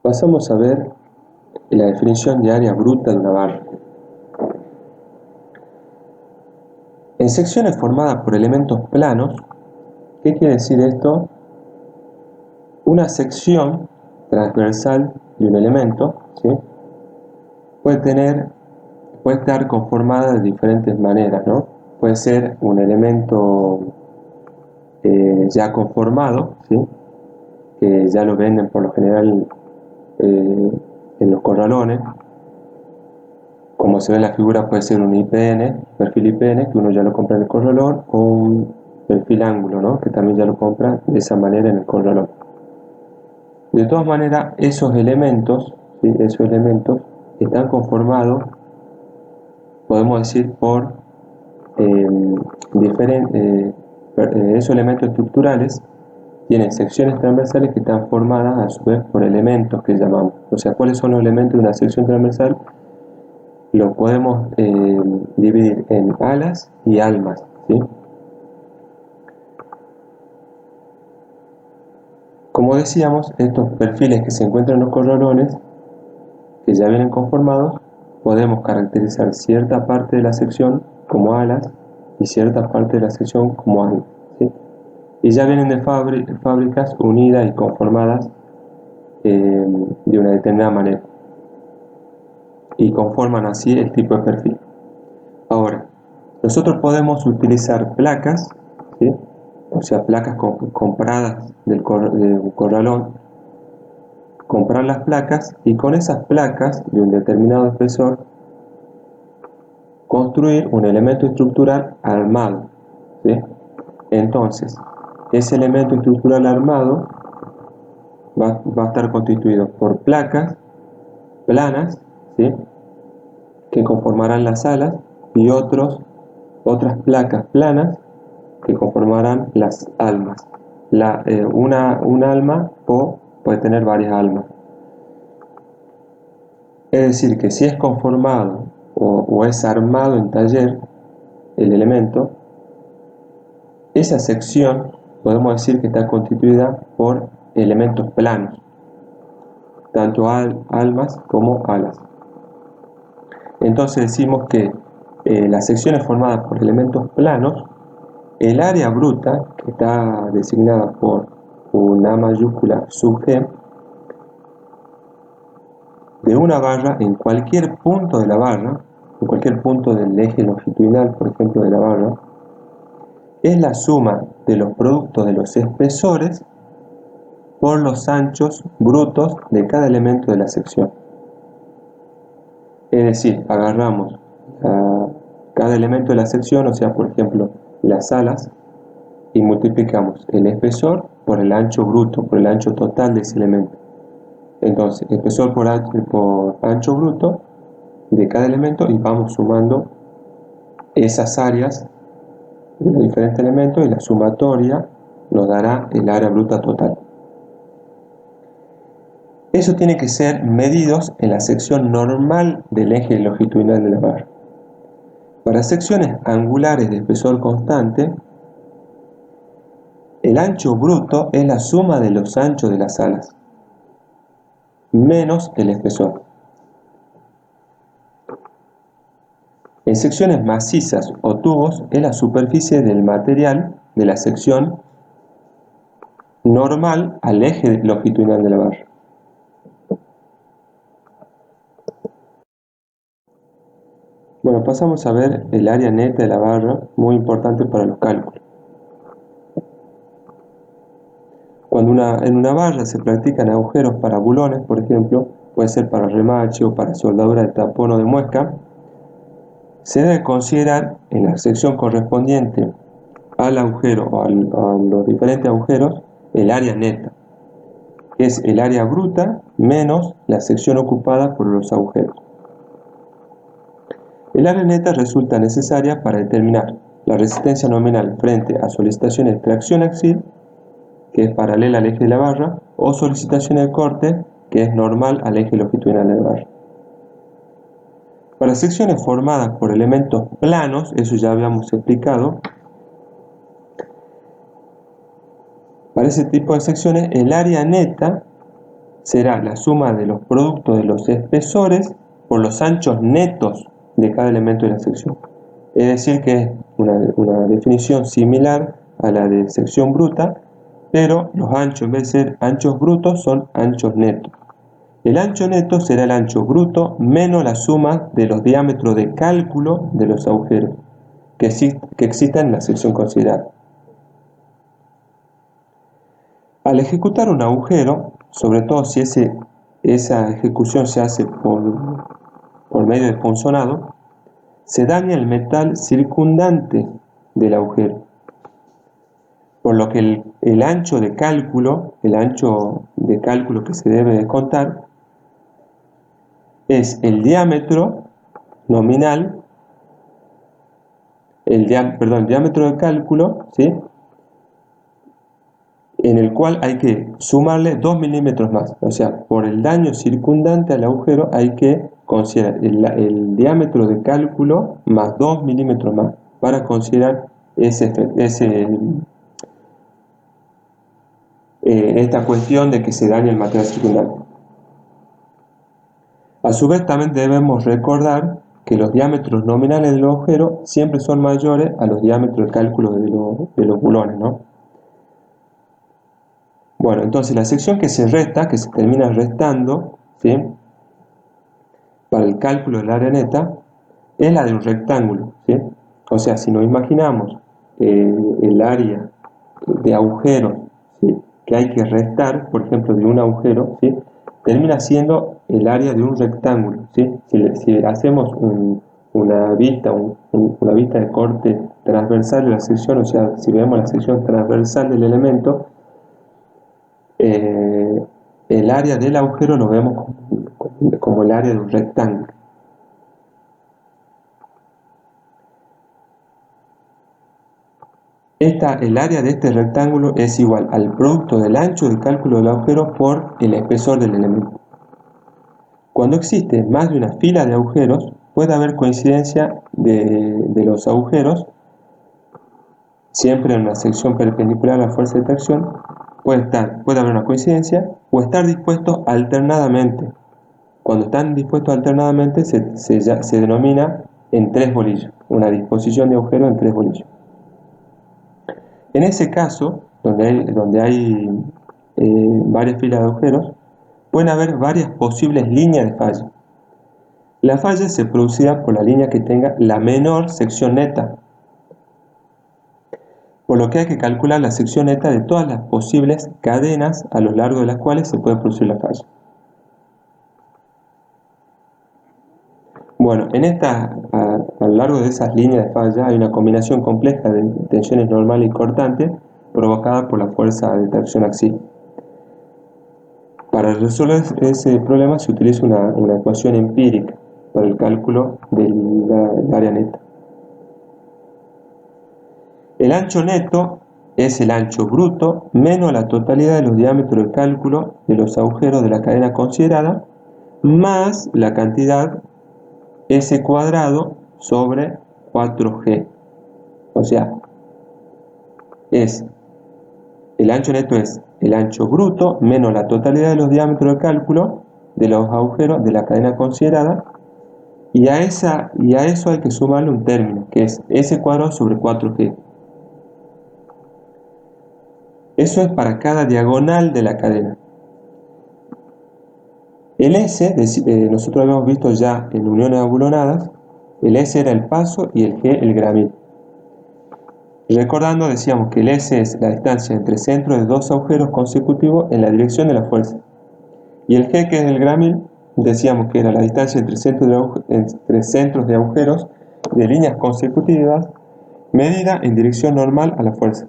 Pasamos a ver la definición de área bruta de una barra. En secciones formadas por elementos planos, ¿qué quiere decir esto? Una sección transversal de un elemento, ¿sí? puede estar conformada de diferentes maneras, ¿no? Puede ser un elemento ya conformado, ¿sí? Que ya lo venden por lo general en los corralones. Como se ve en la figura, puede ser un IPN, perfil IPN, que uno ya lo compra en el corralón, o un perfil ángulo, ¿no? Que también ya lo compra de esa manera en el corralón. De todas maneras, esos elementos, ¿sí? Esos elementos están conformados, podemos decir, por esos elementos estructurales tienen secciones transversales que están formadas a su vez por elementos que llamamos. O sea, ¿cuáles son los elementos de una sección transversal? Lo podemos dividir en alas y almas, ¿sí? Como decíamos, estos perfiles que se encuentran en los corralones, que ya vienen conformados, podemos caracterizar cierta parte de la sección como alas y cierta parte de la sección como almas, ¿sí? Y ya vienen de fábricas unidas y conformadas de una determinada manera y conforman así el tipo de perfil. Ahora, nosotros podemos utilizar placas, ¿sí? O sea, placas compradas de un corralón, comprar las placas y con esas placas de un determinado espesor construir un elemento estructural armado, ¿sí? Entonces, ese elemento estructural armado va a estar constituido por placas planas, ¿sí? Que conformarán las alas y otras placas planas que conformarán las almas. Un alma puede tener varias almas. Es decir, que si es conformado o es armado en taller el elemento, esa sección podemos decir que está constituida por elementos planos, tanto almas como alas. Entonces decimos que las secciones formadas por elementos planos, el área bruta, que está designada por una mayúscula sub G, de una barra en cualquier punto de la barra, en cualquier punto del eje longitudinal, por ejemplo, de la barra, es la suma de los productos de los espesores por los anchos brutos de cada elemento de la sección. Es decir, agarramos cada elemento de la sección, o sea, por ejemplo, las alas, y multiplicamos el espesor por el ancho bruto, por el ancho total de ese elemento. Entonces, espesor por ancho bruto de cada elemento y vamos sumando esas áreas de los diferentes elementos y la sumatoria nos dará el área bruta total. Eso tiene que ser medidos en la sección normal del eje longitudinal de la barra. Para secciones angulares de espesor constante, el ancho bruto es la suma de los anchos de las alas menos el espesor. En secciones macizas o tubos es la superficie del material de la sección normal al eje longitudinal de la barra. Bueno, pasamos a ver el área neta de la barra, muy importante para los cálculos. Cuando en una barra se practican agujeros para bulones, por ejemplo, puede ser para remache o para soldadura de tapón o de muesca, se debe considerar en la sección correspondiente al agujero o a los diferentes agujeros el área neta, que es el área bruta menos la sección ocupada por los agujeros. El área neta resulta necesaria para determinar la resistencia nominal frente a solicitaciones de tracción axial, que es paralela al eje de la barra, o solicitaciones de corte, que es normal al eje longitudinal de la barra. Para secciones formadas por elementos planos, eso ya habíamos explicado, para ese tipo de secciones el área neta será la suma de los productos de los espesores por los anchos netos de cada elemento de la sección. Es decir, que es una definición similar a la de sección bruta, pero los anchos, en vez de ser anchos brutos, son anchos netos. El ancho neto será el ancho bruto menos la suma de los diámetros de cálculo de los agujeros que existan en la sección considerada. Al ejecutar un agujero, sobre todo si esa ejecución se hace por medio de punzonado, se daña el metal circundante del agujero, por lo que el ancho de cálculo que se debe descontar es el diámetro nominal, el diámetro de cálculo, ¿sí?, en el cual hay que sumarle 2 milímetros más. O sea, por el daño circundante al agujero hay que considerar el diámetro de cálculo más 2 milímetros más para considerar esta cuestión de que se daña el material circundante. A su vez, también debemos recordar que los diámetros nominales del agujero siempre son mayores a los diámetros de cálculo de los bulones, ¿no? Bueno, entonces la sección que se resta, que se termina restando, ¿sí?, para el cálculo del área neta, es la de un rectángulo, ¿sí? O sea, si nos imaginamos el área de agujero, ¿sí?, que hay que restar, por ejemplo, de un agujero, ¿sí?, termina siendo el área de un rectángulo, ¿sí? Si hacemos una vista de corte transversal de la sección, o sea, si vemos la sección transversal del elemento, el área del agujero lo vemos como el área de un rectángulo. El área de este rectángulo es igual al producto del ancho de cálculo del agujero por el espesor del elemento. Cuando existe más de una fila de agujeros, puede haber coincidencia de los agujeros, siempre en una sección perpendicular a la fuerza de tracción. Puede haber una coincidencia o estar dispuestos alternadamente. Cuando están dispuestos alternadamente se denomina en tres bolillos, una disposición de agujeros en tres bolillos. En ese caso, donde hay varias filas de agujeros, pueden haber varias posibles líneas de falla. La falla se producirá por la línea que tenga la menor sección neta, por lo que hay que calcular la sección neta de todas las posibles cadenas a lo largo de las cuales se puede producir la falla. Bueno, a lo largo de esas líneas de falla hay una combinación compleja de tensiones normales y cortantes provocada por la fuerza de tracción axial. Para resolver ese problema se utiliza una ecuación empírica para el cálculo del área neta. El ancho neto es el ancho bruto menos la totalidad de los diámetros de cálculo de los agujeros de la cadena considerada más la cantidad S cuadrado sobre 4G. O sea, el ancho neto es el ancho bruto menos la totalidad de los diámetros de cálculo de los agujeros de la cadena considerada, y a eso hay que sumarle un término, que es S cuadrado sobre 4G. Eso es para cada diagonal de la cadena. El S, nosotros habíamos visto ya en uniones abulonadas, el S era el paso y el G el gramil. Recordando, decíamos que el S es la distancia entre centros de dos agujeros consecutivos en la dirección de la fuerza. Y el G, que es el gramil, decíamos que era la distancia entre centros de agujeros de líneas consecutivas medida en dirección normal a la fuerza.